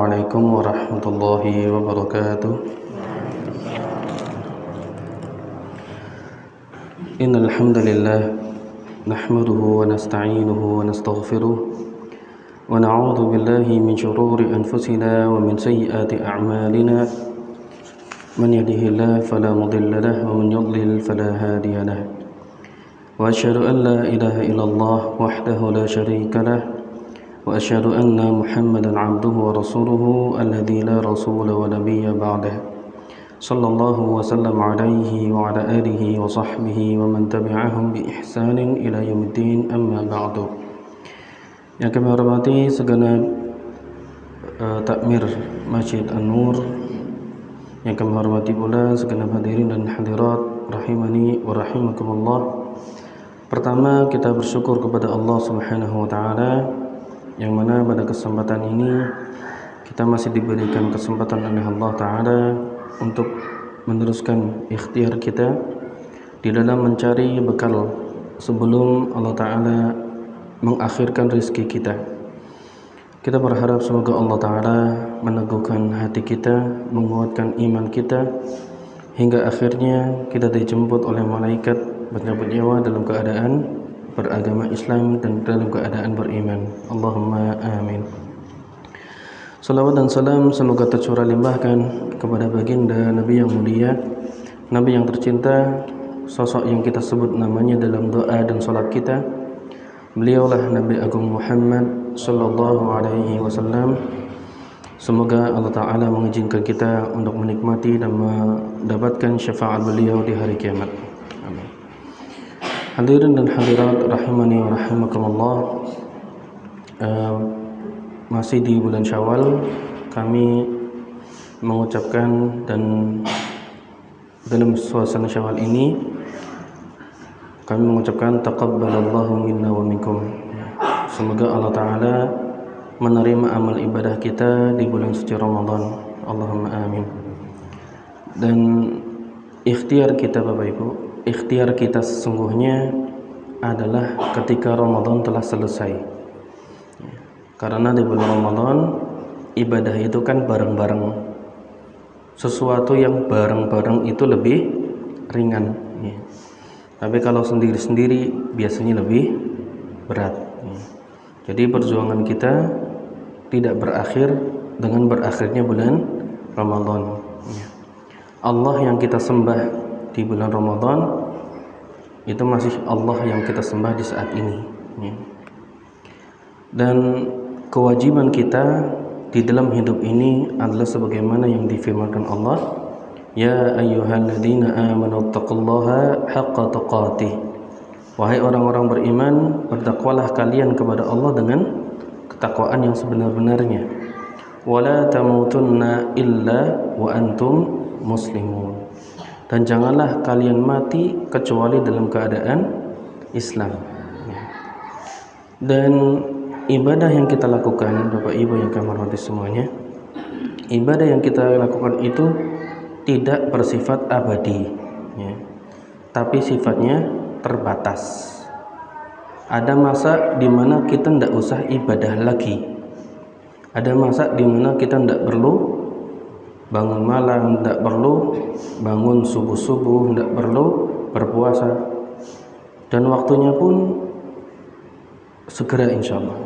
Assalamualaikum warahmatullahi wabarakatuh. Innal hamdalillah nahmaduhu wa nasta'inuhu wa nastaghfiruh wa na'udzu billahi min shururi anfusina wa min sayyiati a'malina. Man yahdihillahu fala mudilla lahu wa man yudlil fala hadiya lahu. Wa asyhadu an la ilaha illallah wahdahu la syarika lahu wa asyhadu anna Muhammadan 'abduhu wa rasuluhu alladzi la rasula wa nabiyya ba'dahu. Sallallahu wa sallam alaihi wa ala alihi wa sahbihi wa man tabi'ahum bi ihsanin ila yaumiddin, amma ba'du. Yang kami hormati segenap takmir Masjid An-Nur, yang kami hormati pula segenap hadirin dan hadirat rahimani wa rahimakumullah. Pertama, kita bersyukur kepada Allah Subhanahu wa taala yang mana pada kesempatan ini kita masih diberikan kesempatan oleh Allah Ta'ala untuk meneruskan ikhtiar kita di dalam mencari bekal sebelum Allah Ta'ala mengakhirkan rezeki kita. Kita berharap semoga Allah Ta'ala meneguhkan hati kita, menguatkan iman kita, hingga akhirnya kita dijemput oleh malaikat pencabut nyawa dalam keadaan beragama Islam dan dalam keadaan beriman. Allahumma amin. Salawat dan salam semoga tercurah limpahkan kepada baginda Nabi yang mulia, Nabi yang tercinta, sosok yang kita sebut namanya dalam doa dan salat kita. Beliaulah Nabi Agung Muhammad sallallahu alaihi wasallam. Semoga Allah Ta'ala mengizinkan kita untuk menikmati dan mendapatkan syafaat beliau di hari kiamat. Amin. Hadirin dan hadirat rahimani wa rahimakumullah, masih di bulan Syawal, kami mengucapkan dan dalam suasana Syawal ini kami mengucapkan taqabbalallahu minna wa minkum. Semoga Allah Ta'ala menerima amal ibadah kita di bulan suci Ramadan. Allahumma amin. Dan ikhtiar kita Bapak Ibu, ikhtiar kita sesungguhnya adalah ketika Ramadan telah selesai. Karena di bulan Ramadan ibadah itu kan bareng-bareng. Sesuatu yang bareng-bareng itu lebih ringan. Tapi kalau sendiri-sendiri biasanya lebih berat. Jadi perjuangan kita tidak berakhir dengan berakhirnya bulan Ramadan. Allah yang kita sembah di bulan Ramadan itu masih Allah yang kita sembah di saat ini. Dan kewajiban kita di dalam hidup ini adalah sebagaimana yang difirmankan Allah, ya ayyuhalladzina amanu taqullaha haqqa tuqatih. Wahai orang-orang beriman, bertakwalah kalian kepada Allah dengan ketakwaan yang sebenar-benarnya. Wala tamutunna illa wa antum muslimun. Dan janganlah kalian mati kecuali dalam keadaan Islam. Dan ibadah yang kita lakukan, Bapak Ibu yang kami hormati semuanya, ibadah yang kita lakukan itu tidak bersifat abadi, tapi sifatnya terbatas. Ada masa di mana kita tidak usah ibadah lagi. Ada masa di mana kita tidak perlu bangun malam, tidak perlu bangun subuh-subuh, tidak perlu berpuasa, dan waktunya pun segera insyaallah.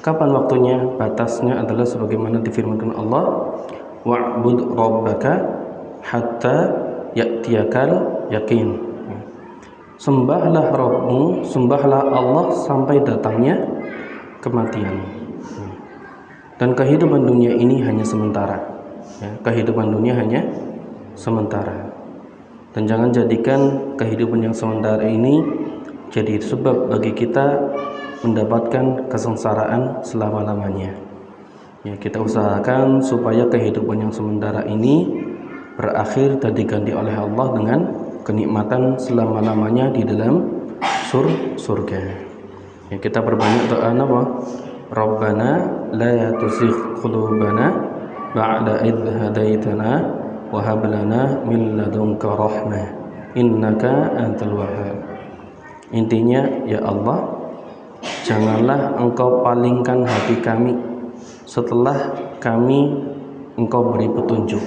Kapan waktunya? Batasnya adalah sebagaimana difirmankan Allah, wa'bud rabbaka hatta ya'tiyakal yakin. Sembahlah Rabbmu, sembahlah Allah sampai datangnya kematian. Dan kehidupan dunia ini hanya sementara. Kehidupan dunia hanya sementara. Dan jangan jadikan kehidupan yang sementara ini jadi sebab bagi kita mendapatkan kesengsaraan selama-lamanya. Kita usahakan supaya kehidupan yang sementara ini berakhir dan diganti oleh Allah dengan kenikmatan selama-lamanya di dalam surga. Kita perbanyak doa apa? Rabbana la tuzigh qulubana ba'da idh hadaitana wa hab lana min ladunka rahmah innaka antal wahhab. Intinya, ya Allah, janganlah engkau palingkan hati kami setelah kami Engkau beri petunjuk.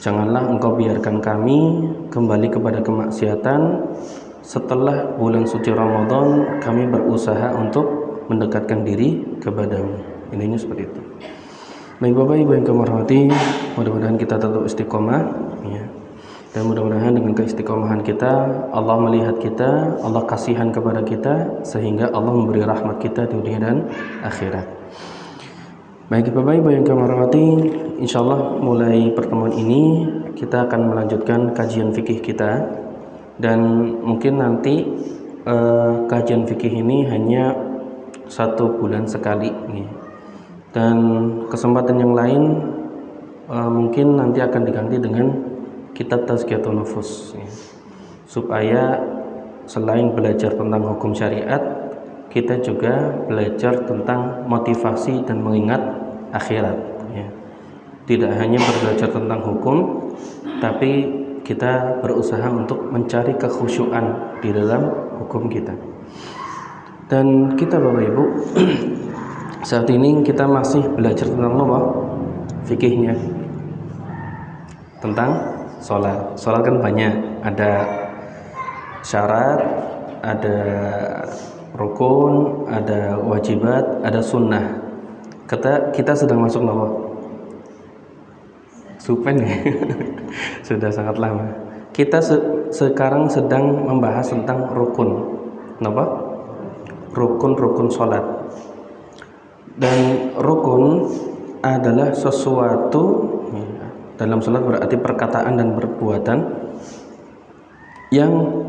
Janganlah Engkau biarkan kami kembali kepada kemaksiatan setelah bulan suci Ramadan kami berusaha untuk mendekatkan diri kepadamu. Intinya seperti itu. Baik Bapak Ibu yang kami hormati, mudah-mudahan kita tetap istiqomah ya. Dan mudah-mudahan dengan keistiqomahan kita, Allah melihat kita, Allah kasihan kepada kita, sehingga Allah memberi rahmat kita di dunia dan akhirat. Baik Bapak Ibu yang kami hormati, insyaallah mulai pertemuan ini kita akan melanjutkan kajian fikih kita. Dan mungkin nanti kajian fikih ini hanya 1 bulan sekali ya. Dan kesempatan yang lain mungkin nanti akan diganti dengan kitab Tazkiyatun Nufus ya. Supaya selain belajar tentang hukum syariat, kita juga belajar tentang motivasi dan mengingat akhirat ya. Tidak hanya belajar tentang hukum, tapi kita berusaha untuk mencari kekhusyuan di dalam hukum kita. Dan kita Bapak Ibu saat ini kita masih belajar tentang apa? Fikihnya tentang sholat. Sholat kan banyak, ada syarat, ada rukun, ada wajibat, ada sunnah. Kita sedang masuk apa? Supen ya. Sudah sangat lama. Kita sekarang sedang membahas tentang rukun. Kenapa? Rukun sholat. Dan rukun adalah sesuatu dalam sholat berarti perkataan dan perbuatan yang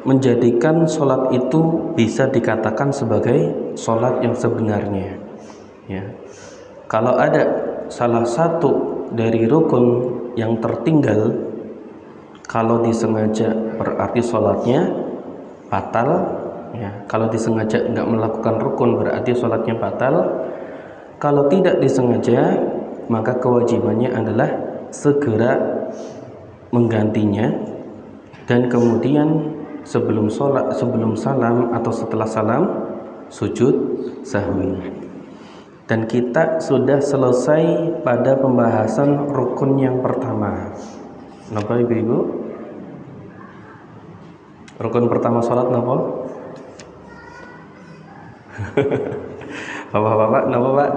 menjadikan sholat itu bisa dikatakan sebagai sholat yang sebenarnya ya. Kalau ada salah satu dari rukun yang tertinggal, kalau disengaja berarti sholatnya batal ya. Kalau disengaja tidak melakukan rukun berarti sholatnya batal. Kalau tidak disengaja, maka kewajibannya adalah segera menggantinya, dan kemudian sebelum salam atau setelah salam sujud sahwi. Dan kita sudah selesai pada pembahasan rukun yang pertama. Napa Ibu-ibu? Rukun pertama salat napa? Bapak-bapak napa, Pak?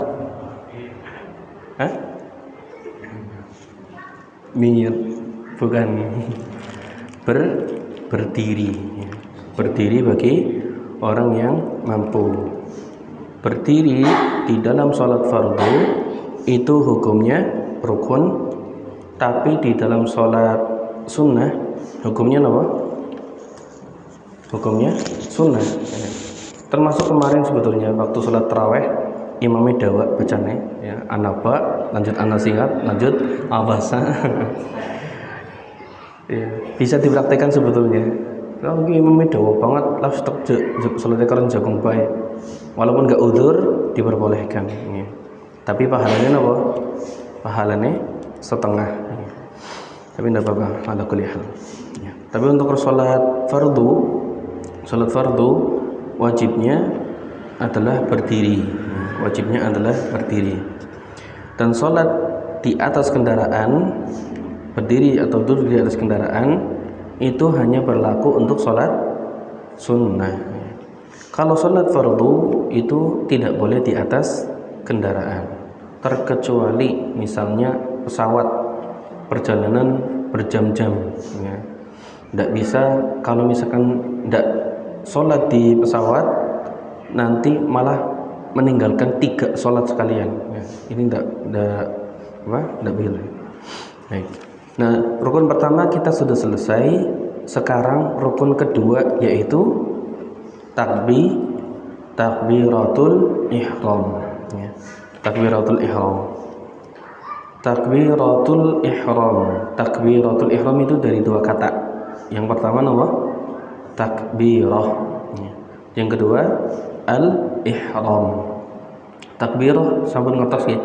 Hah? Niat, bukan. Berdiri bagi orang yang mampu. Berdiri di dalam sholat fardu itu hukumnya rukun, tapi di dalam sholat sunnah hukumnya apa? Hukumnya sunnah. Termasuk kemarin sebetulnya waktu sholat taraweh, imamnya dawa bacanya ya, anaba, lanjut anasihat, lanjut abasa. Ya, bisa dipraktekkan sebetulnya. Kalau imamnya dawa banget, langsung sholatnya kalian jagung baik. Walaupun gak udzur diperbolehkan ya. Tapi pahalanya apa? Pahalanya setengah ya. Tapi tidak apa-apa, ada kuliah ya. Tapi untuk sholat fardu wajibnya adalah berdiri ya. Wajibnya adalah berdiri. Dan sholat di atas kendaraan, berdiri atau duduk di atas kendaraan, itu hanya berlaku untuk sholat sunnah. Kalau sholat fardu itu tidak boleh di atas kendaraan, terkecuali misalnya pesawat perjalanan berjam-jam ya. Tidak bisa, kalau misalkan tidak sholat di pesawat nanti malah meninggalkan 3 sholat sekalian ya. Ini tidak boleh. Baik. Nah, rukun pertama kita sudah selesai. Sekarang rukun kedua yaitu takbiratul ihram ya. Takbiratul ihram itu dari 2 kata. Yang pertama nama takbirah ya. Yang kedua al-ihram. Takbirah sampun ngertos ya.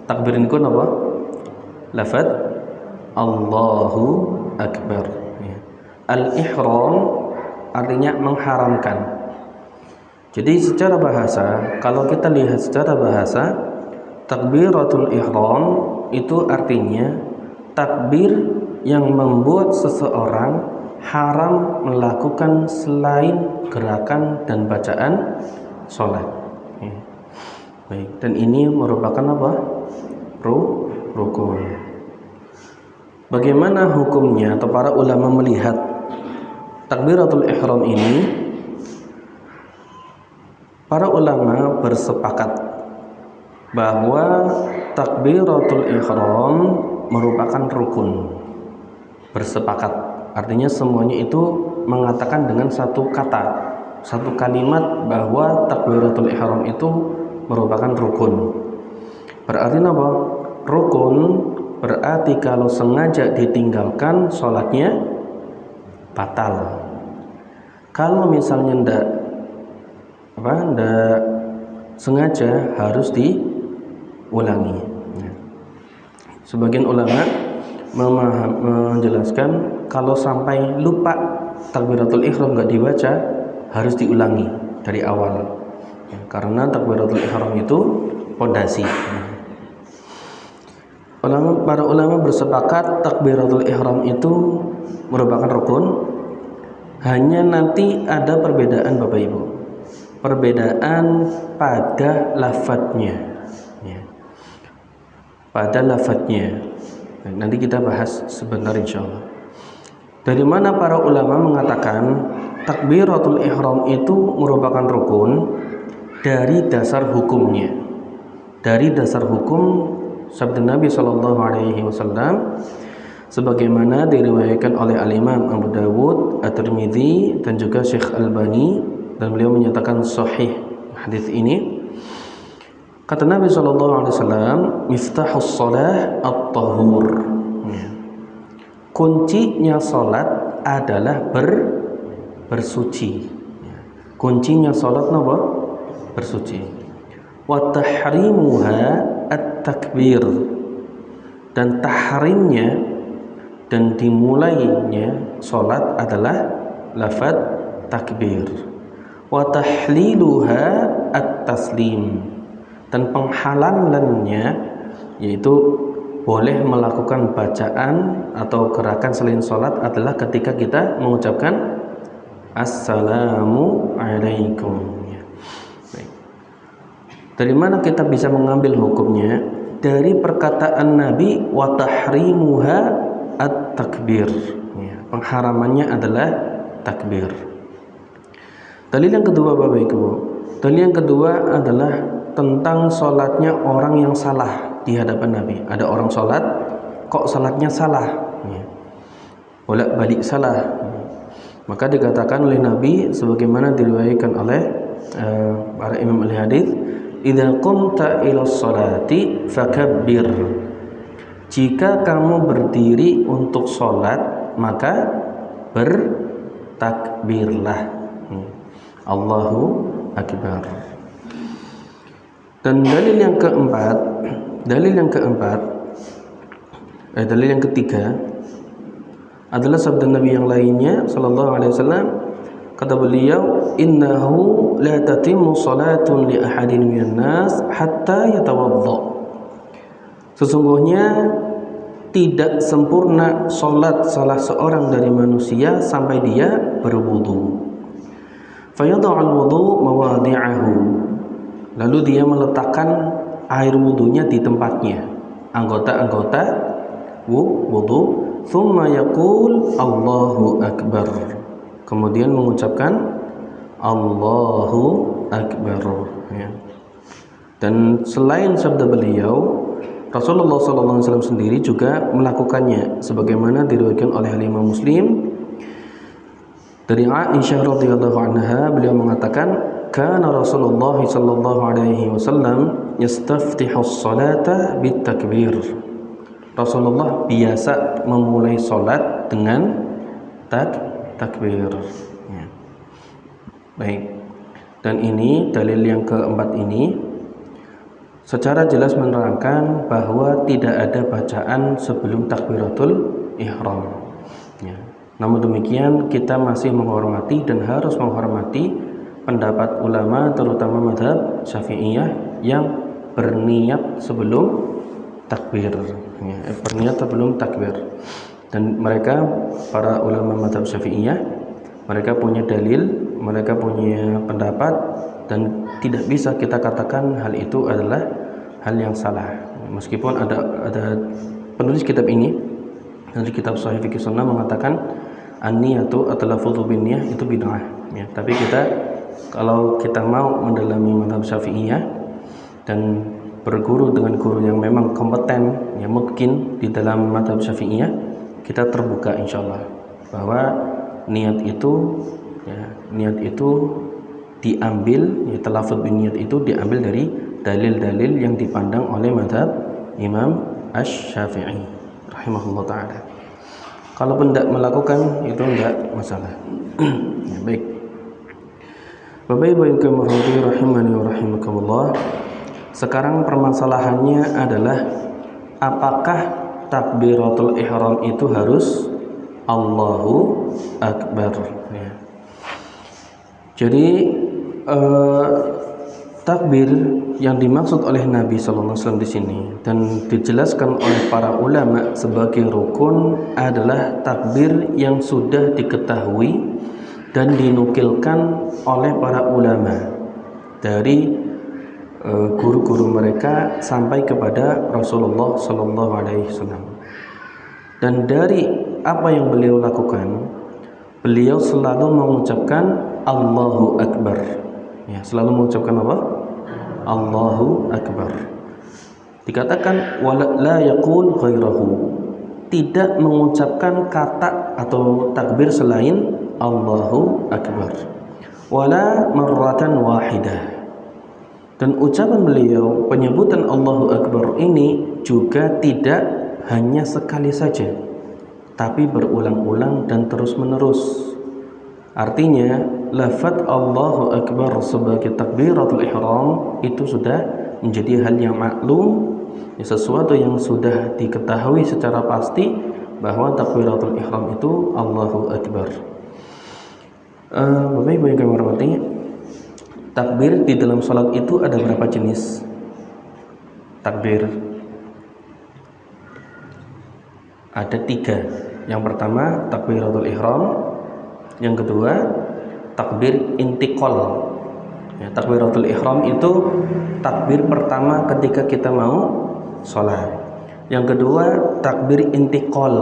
Takbir niku napa? Lafaz Allahu Akbar ya. Al-ihram artinya mengharamkan. Jadi secara bahasa, kalau kita lihat secara bahasa, takbiratul ihram itu artinya takbir yang membuat seseorang haram melakukan selain gerakan dan bacaan sholat. Baik, dan ini merupakan apa? Rukun. Bagaimana hukumnya atau para ulama melihat takbiratul ihram ini? Para ulama bersepakat bahwa takbiratul ihram merupakan rukun. Bersepakat, artinya semuanya itu mengatakan dengan satu kata, satu kalimat bahwa takbiratul ihram itu merupakan rukun. Berarti apa? Rukun berarti kalau sengaja ditinggalkan sholatnya batal. Kalau misalnya ndak sengaja, harus diulangi. Sebagian ulama menjelaskan kalau sampai lupa takbiratul ihram nggak dibaca, harus diulangi dari awal, karena takbiratul ihram itu pondasi. Para ulama bersepakat takbiratul ihram itu merupakan rukun. Hanya nanti ada perbedaan Bapak Ibu, perbedaan pada lafadznya, pada lafadznya. Nanti kita bahas sebentar insyaallah. Dari mana para ulama mengatakan takbiratul ihram itu merupakan rukun? Dari dasar hukumnya, dari dasar hukum sabda Nabi Shallallahu Alaihi Wasallam, sebagaimana diriwayatkan oleh Al-Imam Abu Dawud, At-Tirmidzi, dan juga Syekh Albani, dan beliau menyatakan sahih hadis ini. Kata Nabi SAW, miftahus shalah at-tahur. Kuncinya salat adalah bersuci. Kuncinya salat apa? Bersuci. Wa tahrimuha at-takbir. Dan tahrimnya dan dimulainya salat adalah lafaz takbir. Wa tahliluha at-taslim, dan penghalalannya yaitu boleh melakukan bacaan atau gerakan selain sholat adalah ketika kita mengucapkan assalamu alaikum. Baik. Dari mana kita bisa mengambil hukumnya? Dari perkataan Nabi wa tahrimuha at-takbir. Pengharamannya adalah takbir. Dalil yang kedua Bapak Ibu, dalil yang kedua adalah tentang sholatnya orang yang salah di hadapan Nabi. Ada orang sholat, kok sholatnya salah, bolak-balik salah, maka dikatakan oleh Nabi sebagaimana diriwayatkan oleh para imam al-hadits, idza qumta ila sholati fakabbir. Jika kamu berdiri untuk sholat, maka bertakbirlah, Allahu Akbar. Dan dalil yang ketiga adalah sabda Nabi yang lainnya sallallahu alaihi wasallam. Kata beliau, innahu la tatimmu salatun li ahadin minan nas hatta yatawadda. Sesungguhnya tidak sempurna salat salah seorang dari manusia sampai dia berwudu. Fayadha'ul wudu mawadhi'ahu. Lalu dia meletakkan air wudunya di tempatnya, anggota-anggota wudu. Thumma yaqul Allahu Akbar. Kemudian mengucapkan Allahu Akbar. Dan selain sabda beliau, Rasulullah SAW sendiri juga melakukannya, sebagaimana diriwayatkan oleh Imam Muslim dari Aisyah radhiyallahu anha. Beliau mengatakan, kana Rasulullah sallallahu alaihi wasallam yastaftihu as-salata bitakbir. Rasulullah biasa memulai salat dengan takbir. Baik. Dan ini dalil yang keempat ini secara jelas menerangkan bahwa tidak ada bacaan sebelum takbiratul ihram. Namun demikian kita masih menghormati dan harus menghormati pendapat ulama terutama mazhab Syafi'iyah yang berniat sebelum takbir, ya, berniat sebelum takbir. Dan mereka, para ulama mazhab Syafi'iyah, mereka punya dalil, mereka punya pendapat, dan tidak bisa kita katakan hal itu adalah hal yang salah. Meskipun ada penulis kitab ini dari kitab Sahih Fiqh Sunnah mengatakan an-niyatu at-talaffuzu bin-niyah itu bid'ah, ya. Tapi kalau kita mau mendalami mazhab Syafi'iyah dan berguru dengan guru yang memang kompeten, ya mungkin di dalam mazhab Syafi'iyah, kita terbuka insyaallah bahwa niat itu diambil, ya, talafuz bin niat itu diambil dari dalil-dalil yang dipandang oleh mazhab Imam Asy-Syafi'i rahimahullah taala. Kalau tidak melakukan itu tidak masalah. Ya, baik. Bapak Ibu yang kami rahimani wa rahimakumullah. Sekarang permasalahannya adalah apakah takbiratul ihram itu harus Allahu Akbar, ya. Jadi takbir yang dimaksud oleh Nabi sallallahu alaihi wasallam di sini dan dijelaskan oleh para ulama sebagai rukun adalah takbir yang sudah diketahui dan dinukilkan oleh para ulama dari guru-guru mereka sampai kepada Rasulullah sallallahu alaihi wasallam. Dan dari apa yang beliau lakukan, beliau selalu mengucapkan Allahu Akbar, ya, selalu mengucapkan apa? Allahu Akbar. Dikatakan la yaqul ghairahu, tidak mengucapkan kata atau takbir selain Allahu Akbar, wala marratan wahidah. Dan ucapan beliau, penyebutan Allahu Akbar ini juga tidak hanya sekali saja, tapi berulang-ulang dan terus-menerus. Artinya, lafaz Allahu Akbar sebagai takbiratul ihram itu sudah menjadi hal yang maklum, sesuatu yang sudah diketahui secara pasti bahwa takbiratul ihram itu Allahu Akbar. Bapak Ibu yang kami hormati, takbir di dalam salat itu ada berapa jenis takbir? Ada 3. Yang pertama takbiratul ihram, yang kedua takbir intiqal. Ya, takbiratul ihram itu takbir pertama ketika kita mau sholat. Yang kedua takbir intiqal.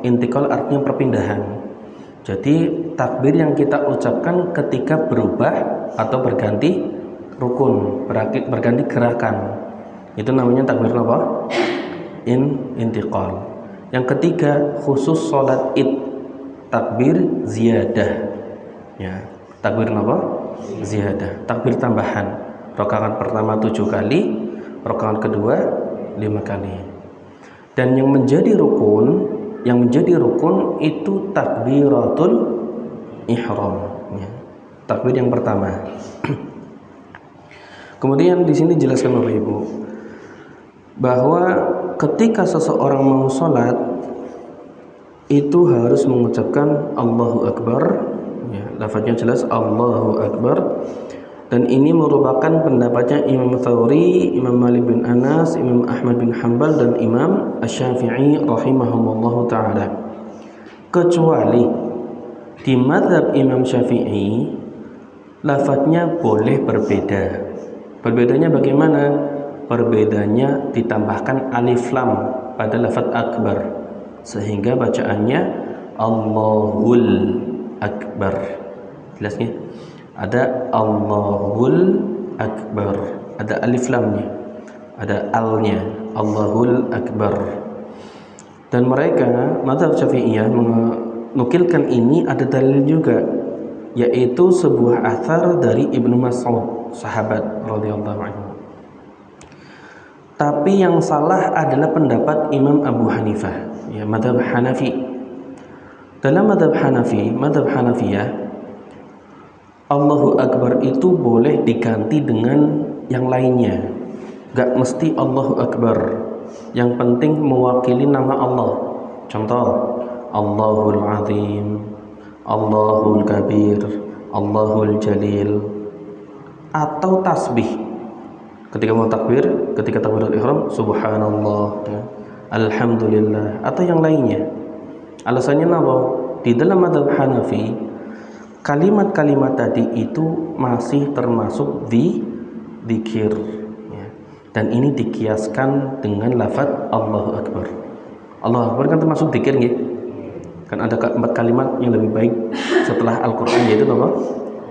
Intiqal artinya perpindahan. Jadi takbir yang kita ucapkan ketika berubah atau berganti rukun, berganti gerakan. Itu namanya takbir apa? Intiqal. Yang ketiga khusus sholat id, takbir ziyadah, ya, takbir apa? Ziyadah, takbir tambahan. Rakaat pertama 7 kali, rakaat kedua 5 kali. Dan yang menjadi rukun itu takbiratul ihram, ya, takbir yang pertama. Kemudian di sini jelaskan Bapak Ibu bahwa ketika seseorang mau sholat itu harus mengucapkan Allahu Akbar, ya, lafaznya jelas Allahu Akbar. Dan ini merupakan pendapatnya Imam Thawri, Imam Malik bin Anas, Imam Ahmad bin Hanbal, dan Imam Asy-Syafi'i rahimahumullahu ta'ala. Kecuali di mazhab Imam Syafi'i lafaznya boleh berbeda. Berbedanya bagaimana? Perbedaannya ditambahkan alif lam pada lafaz akbar, sehingga bacaannya Allahul Akbar. Jelasnya ada Allahul Akbar, ada alif lamnya, ada alnya, Allahul Akbar. Dan mereka mazhab Syafi'iyah menukilkan ini ada dalil juga, yaitu sebuah athar dari Ibnu Mas'ud, sahabat radhiyallahu anhu. Tapi yang salah adalah pendapat Imam Abu Hanifah, ya, mazhab Hanafi. Dalam mazhab Hanafiyah, Allahu Akbar itu boleh diganti dengan yang lainnya. Gak mesti Allahu Akbar, yang penting mewakili nama Allah. Contoh, Allahul Azim, Allahul Kabir, Allahul Jalil, atau tasbih. Ketika mau takbir, ketika takbiratul ihram, subhanallah, ya, alhamdulillah, atau yang lainnya. Alasannya apa? Di dalam mazhab Hanafi, kalimat-kalimat tadi itu masih termasuk zikir, ya. Dan ini dikiaskan dengan lafaz Allahu Akbar. Allahu Akbar kan termasuk zikir, ya? Kan ada 4 kalimat yang lebih baik setelah Al-Quran, yaitu apa?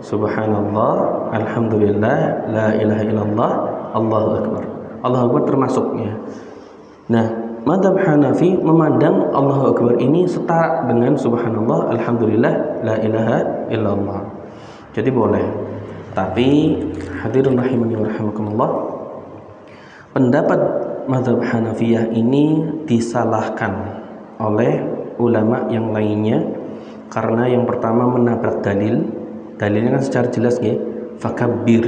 Subhanallah, alhamdulillah, la ilaha illallah, Allahu Akbar. Allahu Akbar termasuknya. Nah, mazhab Hanafi memandang Allahu Akbar ini setara dengan subhanallah, alhamdulillah, la ilaha illallah. Jadi boleh. Tapi hadirin rahimani wa rahimakumullah, pendapat mazhab Hanafiyah ini disalahkan oleh ulama yang lainnya karena yang pertama menabrak dalil. Dalilnya kan secara jelas, ya, fakabbir.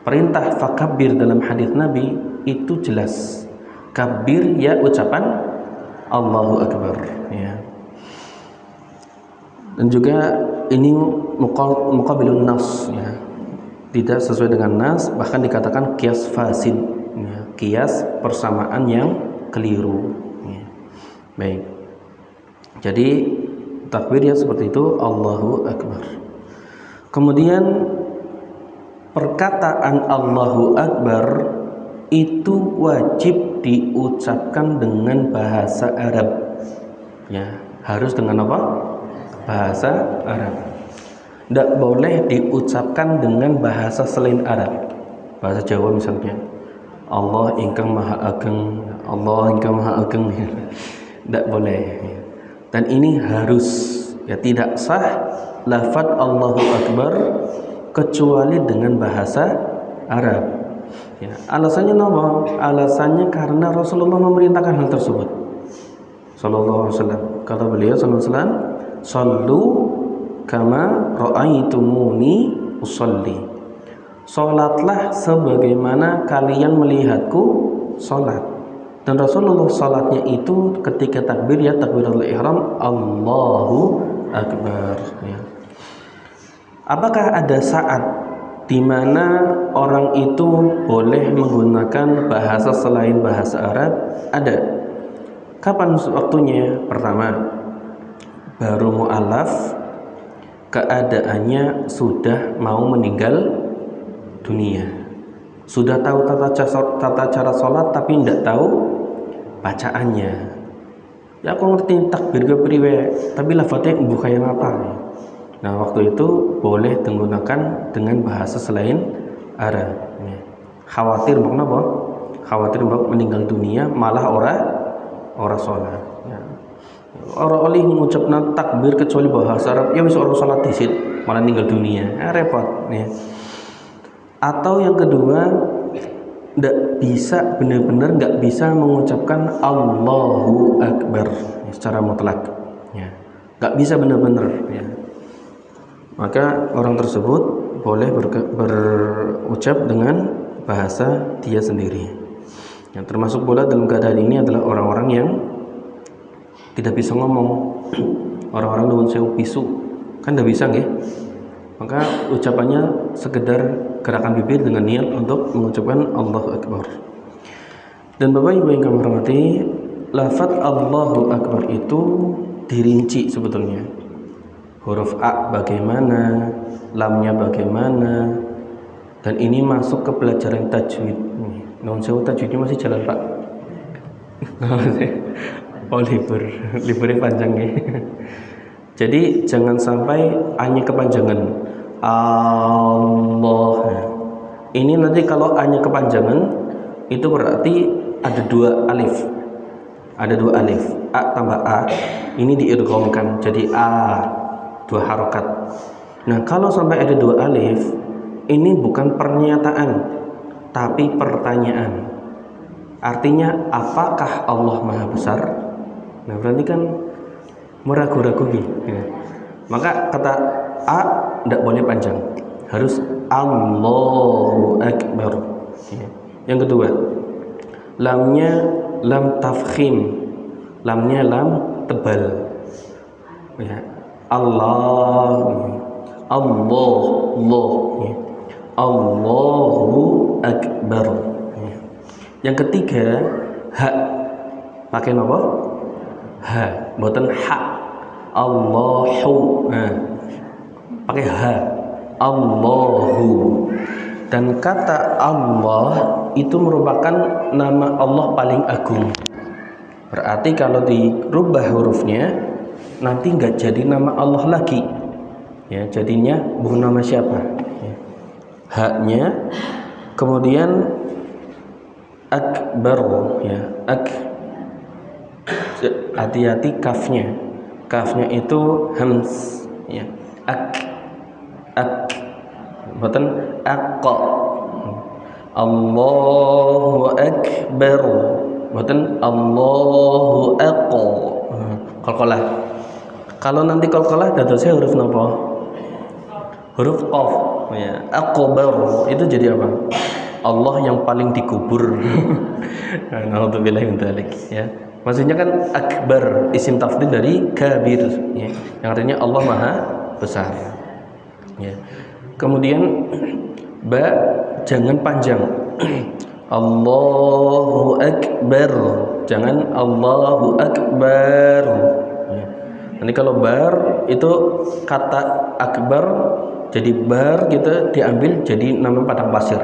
Perintah fakabbir dalam hadis Nabi itu jelas. Kabir, ya, ucapan Allahu Akbar, ya. Dan juga ini muqabilun nas, ya. Tidak sesuai dengan nas, bahkan dikatakan qiyas fasid, ya. Qiyas persamaan yang keliru, ya. Baik. Jadi takbir ya seperti itu, Allahu Akbar. Kemudian perkataan Allahu Akbar itu wajib diucapkan dengan bahasa Arab, ya, harus dengan apa? Bahasa Arab. Tidak boleh diucapkan dengan bahasa selain Arab, bahasa Jawa misalnya, Allah ingkang maha ageng, Allah ingkang maha ageng, tidak boleh. Dan ini harus, ya, tidak sah lafaz Allahu Akbar kecuali dengan bahasa Arab, ya. Alasannya apa? Alasannya karena Rasulullah memerintahkan hal tersebut sallallahu alaihi wasallam. Kata beliau sallallahu alaihi wasallam, "Shallu kama ra'aitumuni usolli." Salatlah sebagaimana kalian melihatku salat. Dan Rasulullah salatnya itu ketika takbir, ya, takbiratul ihram, Allahu Akbar, ya. Apakah ada saat di mana orang itu boleh menggunakan bahasa selain bahasa Arab? Ada. Kapan waktunya? Pertama, baru mu'alaf, keadaannya sudah mau meninggal dunia, sudah tahu tata cara sholat tapi tidak tahu bacaannya. Ya, aku ngerti takbir kepriwe, tapi lafadznya bukan yang apa. Nah, waktu itu boleh digunakan dengan bahasa selain Arab. Khawatir mbok napa? Khawatir mbok meninggal dunia malah ora sholat. Ya. Ora oleh ngucapna takbir kecuali bahasa Arab, ya wis ora sholat disit malah meninggal dunia. Repot, ya. Atau yang kedua, nggak bisa, benar-benar nggak bisa mengucapkan Allahu Akbar, ya, secara mutlak, ya. Nggak bisa benar-benar, ya. Maka orang tersebut boleh berucap dengan bahasa dia sendiri. Yang termasuk pula dalam keadaan ini adalah orang-orang yang tidak bisa ngomong, orang-orang dengan sewu bisu, kan tidak bisa, nggih. Maka ucapannya sekedar gerakan bibir dengan niat untuk mengucapkan Allahu Akbar. Dan Bapak Ibu yang kami hormati, lafaz Allahu Akbar itu dirinci sebetulnya. Huruf A bagaimana, lamnya bagaimana, dan ini masuk ke pelajaran tajwid. Namun sewu tajwidnya masih jalan, Pak. Oh, liburnya panjang, ya. Jadi jangan sampai hanya kepanjangan Allah. Ini nanti kalau hanya kepanjangan itu berarti ada 2 alif. Ada 2 alif. A tambah A. Ini diidghamkan jadi A, 2 harokat. Nah, kalau sampai ada 2 alif, ini bukan pernyataan tapi pertanyaan. Artinya, apakah Allah Maha Besar? Nah, berarti kan meragu-ragu, ya. Maka kata A tidak boleh panjang, harus Allahu Akbar, ya. Yang kedua, lamnya lam tafkhim, lamnya lam tebal, ya. Allah, Allah, ya. Allahu Akbar. Yang ketiga ha, pakai apa? Ha, bukan ha. Allahu, pakai ha. Allahu. Dan kata Allah itu merupakan nama Allah paling agung. Berarti kalau dirubah hurufnya nanti nggak jadi nama Allah lagi, ya, jadinya bukan nama siapa, ya. Haknya kemudian akbar, ya, hati-hati kafnya itu hams, ya, bukan aqqa. Allahu akbar, bukan Allahu aqqa. Qalqalah. Kalau nanti qalqalah dadosnya huruf napa? Huruf qaf, ya. Akbar itu jadi apa? Allah yang paling dikubur. Nauzubillahi min dzalik, ya. Maksudnya kan akbar isim tafdhil dari kabir, ya. Yang artinya Allah Maha Besar. Ya. Kemudian ba jangan panjang. Allahu akbar. Jangan Allahu akbar. Ya. Nanti kalau bar itu kata akbar jadi bar kita diambil jadi nama padang pasir.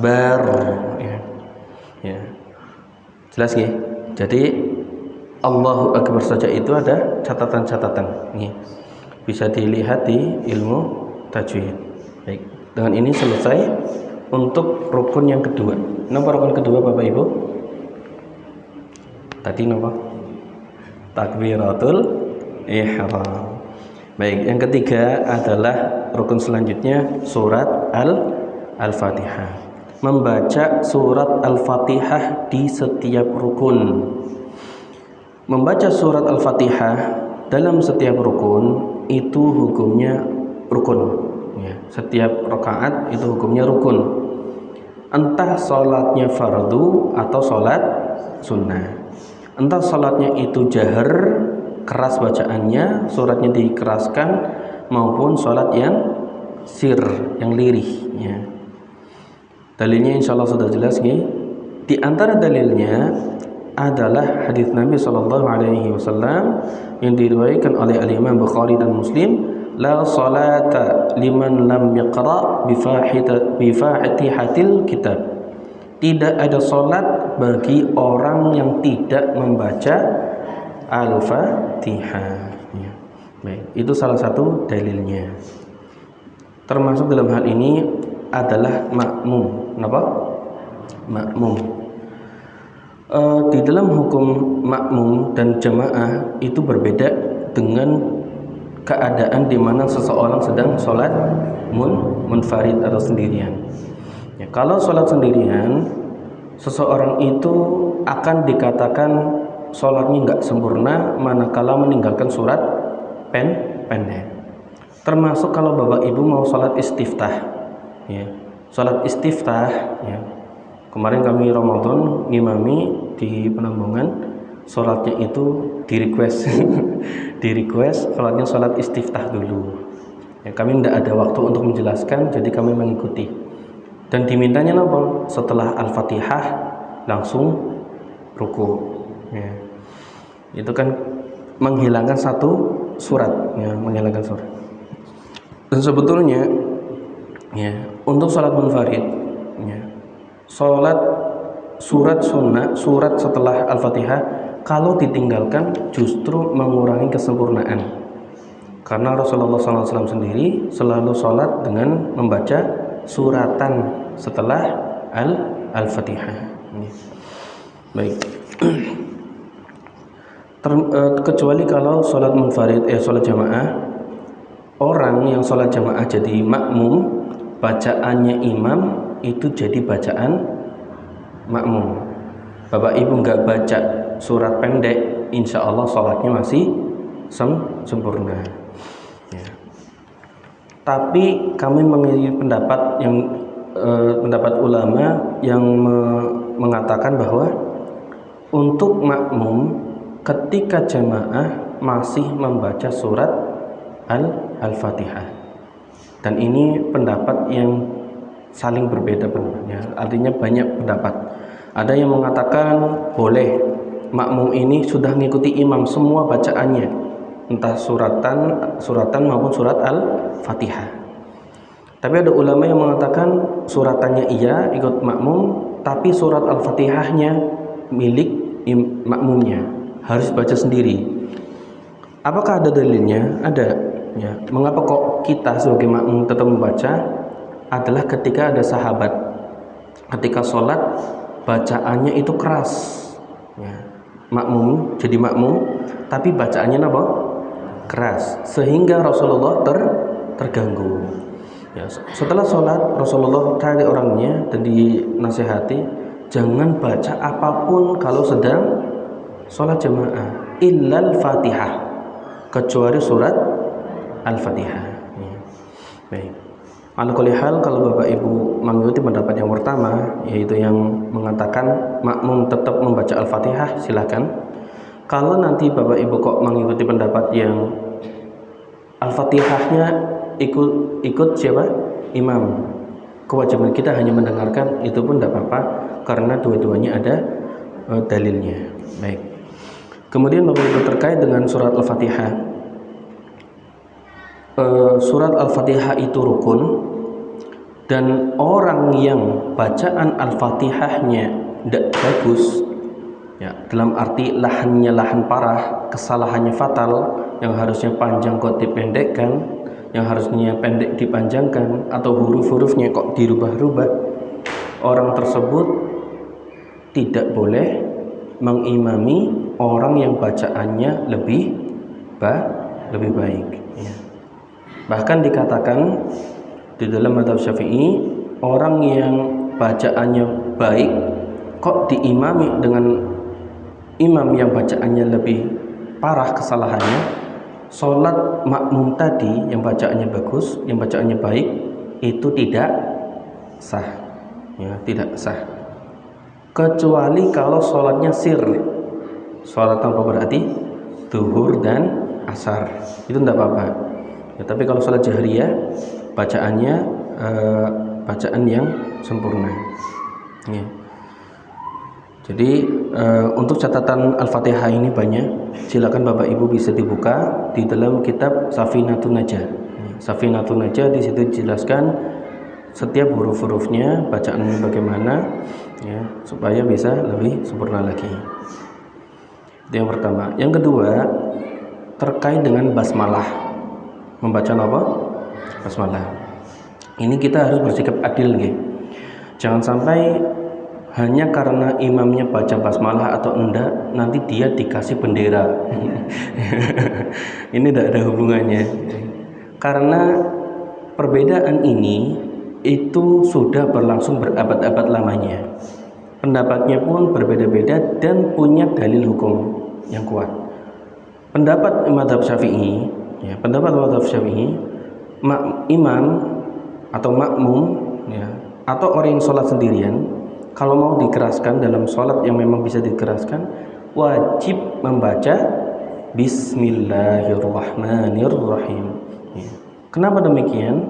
Bar, ya. Ya. Jelas nggih? Jadi Allahu akbar saja itu ada catatan-catatan. Nih. Bisa dilihat di ilmu tajwid. Baik, dengan ini selesai untuk rukun yang kedua. Nomor rukun kedua Bapak Ibu? Tadi nomor takbiratul ihram. Baik, yang ketiga adalah rukun selanjutnya surat Al-Fatihah. Membaca surat Al-Fatihah di setiap rukun. Membaca surat Al-Fatihah dalam setiap rukun itu hukumnya rukun. Ya, setiap rakaat itu hukumnya rukun. Entah sholatnya fardu atau sholat sunnah. Entah sholatnya itu jahar, keras bacaannya, suratnya dikeraskan, maupun sholat yang sir, yang lirih, ya. Dalilnya insya Allah sudah jelas nih. Di antara dalilnya adalah hadis Nabi SAW yang diriwayatkan oleh Imam Bukhari dan Muslim. La salata liman lam yaqra bi fatihatil kitab. Tidak ada salat bagi orang yang tidak membaca Al-Fatihah. Ya. Baik, itu salah satu dalilnya. Termasuk dalam hal ini adalah makmum. Kenapa? Makmum. Di dalam hukum makmum dan jamaah itu berbeda dengan keadaan di mana seseorang sedang sholat munfarid atau sendirian. Ya, kalau sholat sendirian, seseorang itu akan dikatakan sholatnya nggak sempurna manakala meninggalkan surat pendek. Termasuk kalau Bapak Ibu mau sholat istiftah, ya, sholat istiftah, ya. Kemarin kami Ramadan ngimami di Penambungan. Sholatnya itu di request sholatnya sholat istiftah dulu, ya, kami tidak ada waktu untuk menjelaskan, jadi kami mengikuti dan dimintanya apa? Setelah Al-Fatihah langsung ruku, ya. Itu kan menghilangkan satu surat, ya, menghilangkan surat. Dan sebetulnya, ya, untuk sholat munfarid, ya, sholat surat sunnah, surat setelah Al-Fatihah kalau ditinggalkan justru mengurangi kesempurnaan. Karena Rasulullah SAW sendiri selalu sholat dengan membaca suratan setelah Al-Fatihah. Baik. Kecuali kalau sholat munfarid, sholat jamaah, orang yang sholat jamaah jadi makmum, bacaannya imam itu jadi bacaan makmum. Bapak Ibu nggak baca surat pendek, insya Allah sholatnya masih sempurna, ya. Tapi kami memiliki pendapat yang pendapat ulama yang mengatakan bahwa untuk makmum ketika jamaah masih membaca surat Al-Fatihah, dan ini pendapat yang saling berbeda ya. Artinya banyak pendapat. Ada yang mengatakan boleh makmum ini sudah mengikuti imam semua bacaannya, entah suratan maupun surat Al-Fatihah. Tapi ada ulama yang mengatakan suratannya iya ikut makmum, tapi surat Al-Fatihahnya milik makmumnya, harus baca sendiri. Apakah ada dalilnya? Ada ya. Mengapa kok kita sebagai makmum tetap membaca? Adalah ketika ada sahabat ketika sholat bacaannya itu keras ya. Makmum jadi makmum tapi bacaannya apa? Keras, sehingga Rasulullah terganggu ya. Setelah sholat Rasulullah cari orangnya dan dinasihati, jangan baca apapun kalau sedang sholat jamaah illal Fatihah, kecuali surat Al-Fatihah ya. Baik, ala kulli hal, kalau Bapak Ibu mengikuti pendapat yang pertama, yaitu yang mengatakan makmum tetap membaca Al-Fatihah, silakan. Kalau nanti Bapak Ibu kok mengikuti pendapat yang Al-Fatihahnya ikut siapa? Imam, kewajiban kita hanya mendengarkan, itu pun tidak apa-apa karena dua-duanya ada dalilnya. Baik. Kemudian Bapak Ibu terkait dengan surat Al-Fatihah. Surat Al-Fatihah itu rukun, dan orang yang bacaan Al-Fatihahnya tidak bagus ya, dalam arti lahannya lahan parah, kesalahannya fatal, yang harusnya panjang kok dipendekkan, yang harusnya pendek dipanjangkan, atau huruf-hurufnya kok dirubah-rubah, orang tersebut tidak boleh mengimami orang yang bacaannya lebih baik ya. Bahkan dikatakan di dalam mazhab Syafi'i, orang yang bacaannya baik kok diimami dengan imam yang bacaannya lebih parah kesalahannya, sholat makmum tadi yang bacaannya bagus, yang bacaannya baik, itu tidak sah ya, tidak sah. Kecuali kalau sholatnya sir, sholat tanpa berarti zuhur dan asar, itu tidak apa-apa ya. Tapi kalau sholat jahriyah, bacaannya bacaan yang sempurna ya. Jadi untuk catatan Al-Fatihah ini banyak, silakan Bapak Ibu bisa dibuka di dalam kitab Safinatun Najah. Safinatun Najah, di situ dijelaskan setiap huruf-hurufnya, bacaannya bagaimana ya, supaya bisa lebih sempurna lagi. Itu yang pertama. Yang kedua, terkait dengan basmalah. Membaca apa? Basmalah. Ini kita harus bersikap adil gitu. Jangan sampai hanya karena imamnya baca basmalah atau enggak, nanti dia dikasih bendera. Ini tidak ada hubungannya. Karena perbedaan ini itu sudah berlangsung berabad-abad lamanya. Pendapatnya pun berbeda-beda dan punya dalil hukum yang kuat. Pendapat mazhab Syafi'i ya, pendapat mazhab Syafi'i, imam atau makmum ya, atau orang yang sholat sendirian, kalau mau dikeraskan dalam sholat yang memang bisa dikeraskan, wajib membaca Bismillahirrahmanirrahim ya. Kenapa demikian?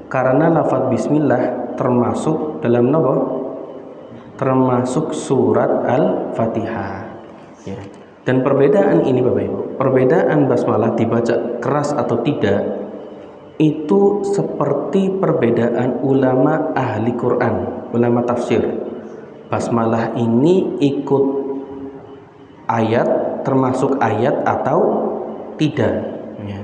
Karena lafaz Bismillah termasuk dalam apa? Termasuk surat Al-Fatihah ya. Dan perbedaan ini Bapak Ibu, perbedaan basmalah dibaca keras atau tidak, itu seperti perbedaan ulama ahli Quran, ulama tafsir. Basmalah ini ikut ayat, termasuk ayat atau tidak ya.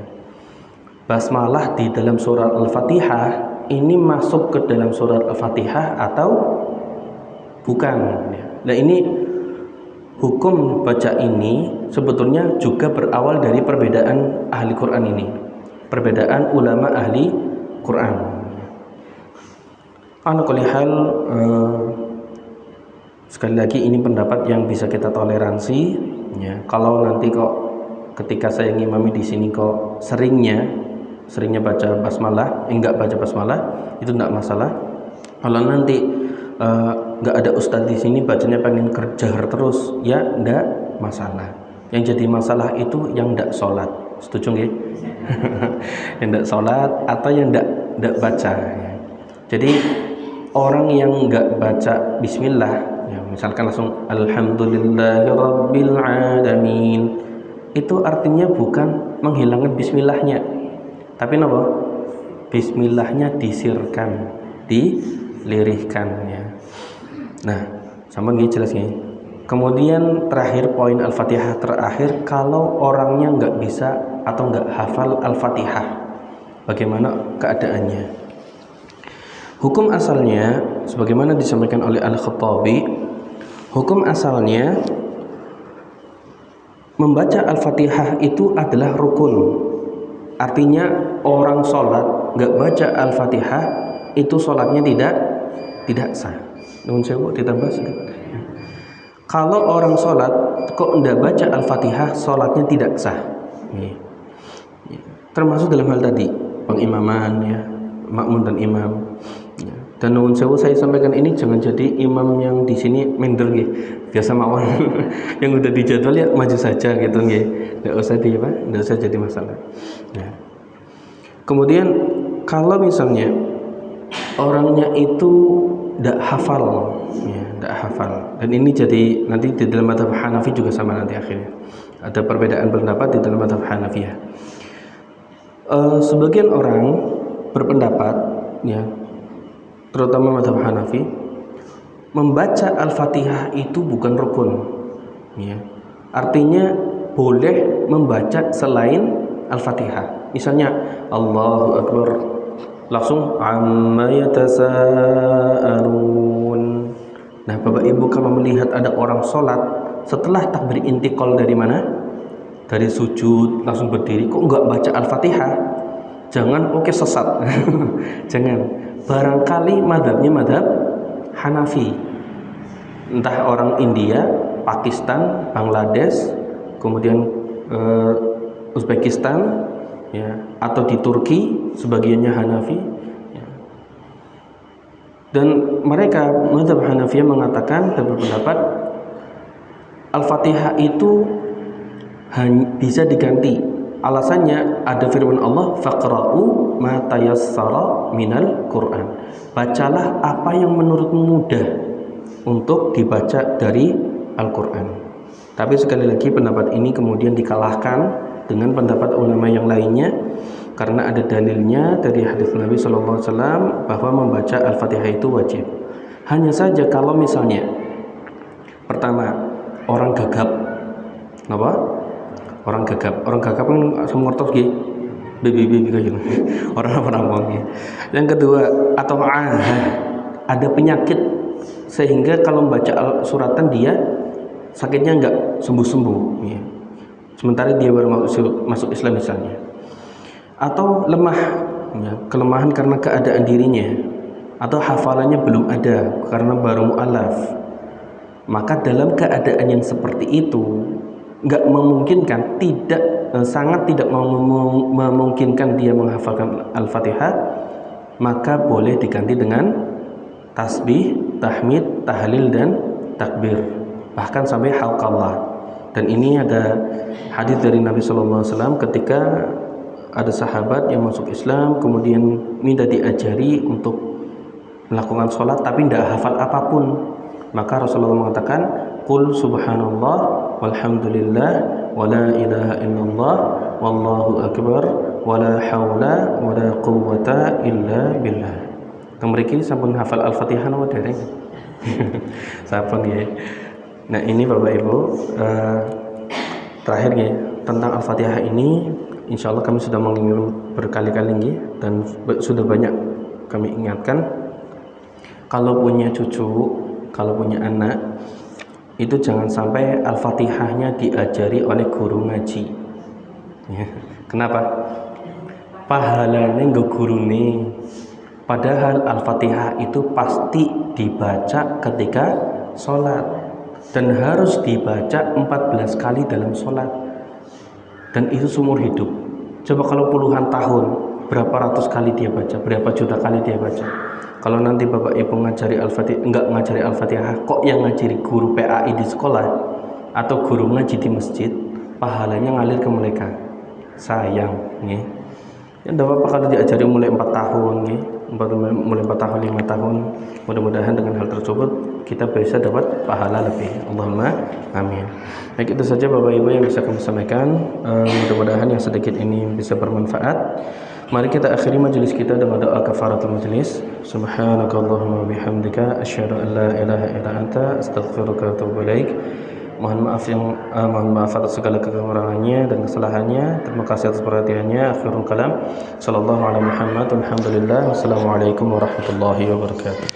Basmalah di dalam surat Al-Fatihah ini masuk ke dalam surat Al-Fatihah atau bukan ya. Nah, ini hukum baca ini sebetulnya juga berawal dari perbedaan ahli Quran ini, perbedaan ulama ahli Quran. Ala kulli hal, sekali lagi ini pendapat yang bisa kita toleransi ya. Kalau nanti kok ketika saya ngimami di sini kok seringnya baca basmalah, enggak baca basmalah, itu enggak masalah. Kalau nanti nggak ada ustadz di sini bacanya pengen kerjahar terus, ya nggak masalah. Yang jadi masalah itu yang nggak sholat, setuju nggih? Yang nggak sholat atau yang nggak baca ya. Jadi orang yang nggak baca bismillah, ya, misalkan langsung alhamdulillahirabbil alamin, itu artinya bukan menghilangkan bismillahnya, tapi apa? Bismillahnya disirkan, dilirihkan, ya. Nah, sama gini jelas gini. Kemudian terakhir poin Al-Fatihah terakhir, kalau orangnya nggak bisa atau nggak hafal Al-Fatihah, bagaimana keadaannya? Hukum asalnya, sebagaimana disampaikan oleh Al-Khattabi, hukum asalnya membaca Al-Fatihah itu adalah rukun. Artinya orang sholat nggak baca Al-Fatihah, itu sholatnya tidak sah. Nuhun sewu ditambah sedikit. Kalau orang sholat kok tidak baca Al-Fatihah, sholatnya tidak sah. Termasuk dalam hal tadi pengimaman, ya, makmum dan imam. Dan nuhun sewu saya sampaikan ini jangan jadi imam yang di sini minder nggih. Biasa mawon yang udah dijadwal ya maju saja gitu nggih. Enggak usah enggak usah jadi masalah. Nah. Kemudian kalau misalnya orangnya itu tidak hafal, ya, tidak hafal. Dan ini jadi nanti di dalam mazhab Hanafi juga sama nanti akhirnya. Ada perbedaan pendapat di dalam mazhab Hanafiyah. Sebagian orang berpendapat, ya, terutama mazhab Hanafi, membaca Al-Fatihah itu bukan rukun, ya. Artinya boleh membaca selain Al-Fatihah. Misalnya Allahu Akbar, langsung amma yatasaalun. Nah, Bapak Ibu kalau melihat ada orang sholat setelah takbir intiqal dari mana? Dari sujud langsung berdiri, kok enggak baca Al-Fatihah? Jangan sesat. Jangan. Barangkali madhabnya madhab Hanafi. Entah orang India, Pakistan, Bangladesh, kemudian Uzbekistan, ya, atau di Turki sebagiannya Hanafi, ya. Dan mereka mazhab Hanafi mengatakan dan berpendapat Al-Fatihah itu bisa diganti. Alasannya ada firman Allah, faqra'u ma tayassara minal Qur'an. Bacalah apa yang menurutmu mudah untuk dibaca dari Al-Qur'an. Tapi sekali lagi pendapat ini kemudian dikalahkan dengan pendapat ulama yang lainnya karena ada dalilnya dari hadis Nabi SAW bahwa membaca Al-Fatihah itu wajib. Hanya saja kalau misalnya pertama orang gagap, apa? Orang gagap kan semurtos gitu, baby gitu. Orang gitu. Yang kedua atau ada penyakit sehingga kalau membaca suratan dia sakitnya enggak sembuh-sembuh, ya. Sementara dia baru masuk Islam misalnya, atau lemah, ya, kelemahan karena keadaan dirinya, atau hafalannya belum ada karena baru mu'alaf, maka dalam keadaan yang seperti itu nggak memungkinkan, sangat tidak memungkinkan dia menghafalkan Al-Fatihah, maka boleh diganti dengan tasbih, tahmid, tahlil dan takbir, bahkan sampai hauqallah. Dan ini ada hadis dari Nabi SAW ketika ada sahabat yang masuk Islam kemudian minta diajari untuk melakukan sholat tapi tidak hafal apapun, maka Rasulullah mengatakan qul subhanallah walhamdulillah wala ilaha illallah wallahu akbar wala haula wala quwwata illa billah. Mriki sampun hafal Al-Fatihah napa dereng? Sampun ya. Nah, ini Bapak Ibu, terakhir ya tentang Al-Fatihah ini, insya Allah kami sudah mengingat berkali-kali ya, dan sudah banyak kami ingatkan. Kalau punya cucu, kalau punya anak, itu jangan sampai Al-Fatihahnya diajari oleh guru ngaji, ya. Kenapa? Pahalanya nggak guru nih. Padahal Al-Fatihah itu pasti dibaca ketika sholat dan harus dibaca 14 kali dalam sholat, dan itu seumur hidup. Coba kalau puluhan tahun, berapa ratus kali dia baca, berapa juta kali dia baca. Kalau nanti Bapak Ibu ngajari Al-Fatihah, enggak ngajari Al-Fatihah, kok yang ngajari guru PAI di sekolah atau guru ngaji di masjid, pahalanya ngalir ke mereka. Sayang, ya. Ya enggak apa-apa kalau diajari mulai 4 tahun, ya. mulai 4 tahun 5 tahun, mudah-mudahan dengan hal tersebut kita bisa dapat pahala lebih. Allahumma amin. Baik, itu saja Bapak Ibu yang bisa kami sampaikan. Mudah-mudahan yang sedikit ini bisa bermanfaat. Mari kita akhiri majelis kita dengan doa kafaratul majelis. Subhanakallahumma bihamdika asyhadu an la ilaha illa anta astaghfiruka wa atubu ilaik. Mohon maaf atas segala kekurangannya dan kesalahannya. Terima kasih atas perhatiannya. Akhirul kalam. Sallallahu alaihi Muhammad. Alhamdulillah. Wassalamualaikum warahmatullahi wabarakatuh.